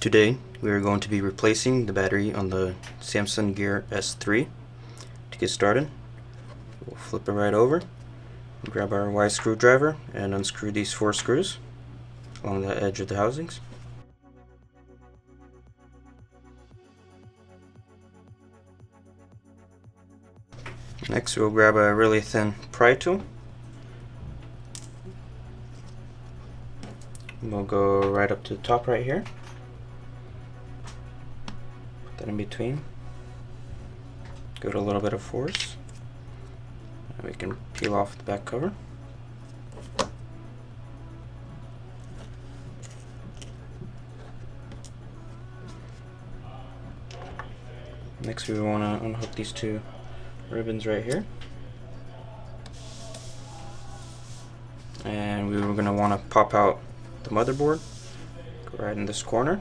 Today we are going to be replacing the battery on the Samsung Gear S3. To get started, we'll flip it right over, grab our Y screwdriver and unscrew these 4 screws along the edge of the housings. Next we'll grab a really thin pry tool. We'll go right up to the top right here. Put that in between. Give it a little bit of force. And we can peel off the back cover. Next we want to unhook these 2 ribbons right here. And we were going to want to pop out the motherboard. Go right in this corner.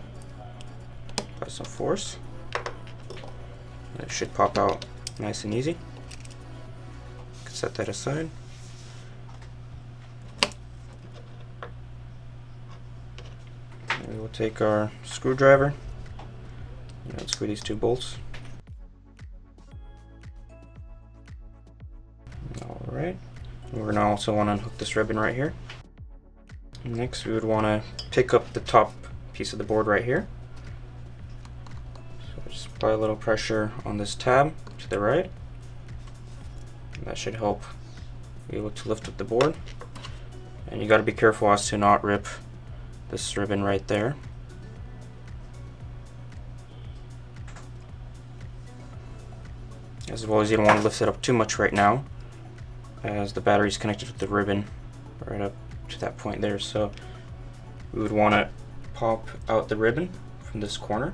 Apply some force. And it should pop out nice and easy. Set that aside. And we will take our screwdriver and unscrew these 2 bolts. Alright, we're going to also want to unhook this ribbon right here. Next we would want to pick up the top piece of the board right here. So just apply a little pressure on this tab to the right. And that should help be able to lift up the board. And you got to be careful as to not rip this ribbon right there. As well as you don't want to lift it up too much right now, as the battery is connected with the ribbon right up to that point there. So we would want to pop out the ribbon from this corner,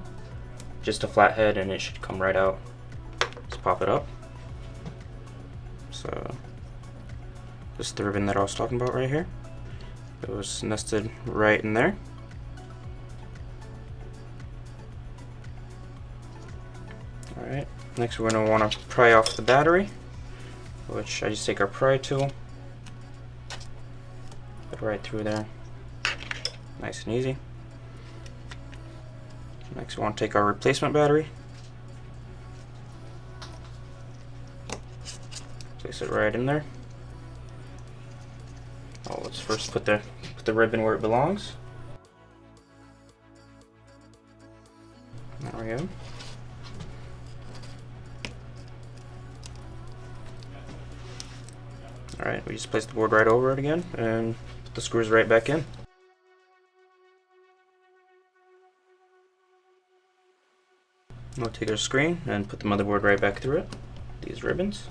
just a flat head, and it should come right out. Let's pop it up. So this is the ribbon that I was talking about right here. It was nested right in there. Alright, next we're going to want to pry off the battery, which I just take our pry tool, put it right through there, nice and easy. Next we want to take our replacement battery, place it right in there. Oh, let's first put the ribbon where it belongs. There we go. Alright, we just place the board right over it again and put the screws right back in. We'll take our screen and put the motherboard right back through it, these ribbons.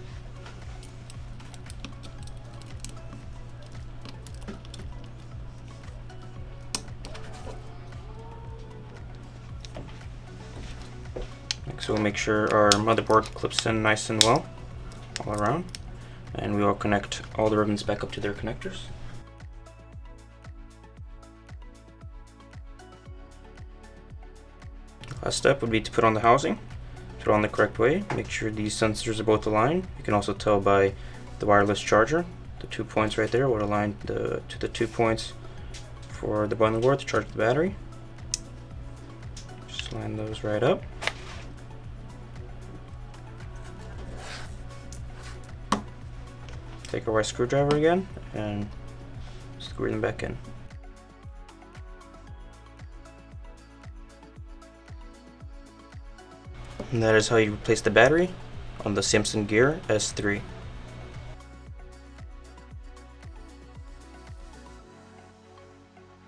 Next we'll make sure our motherboard clips in nice and well all around. And we will connect all the ribbons back up to their connectors. Last step would be to put on the housing. Put it on the correct way. Make sure these sensors are both aligned. You can also tell by the wireless charger. The 2 points right there will align to the 2 points for the motherboard to charge the battery. Just line those right up. Take our Y screwdriver again and screw them back in. And that is how you replace the battery on the Samsung Gear S3.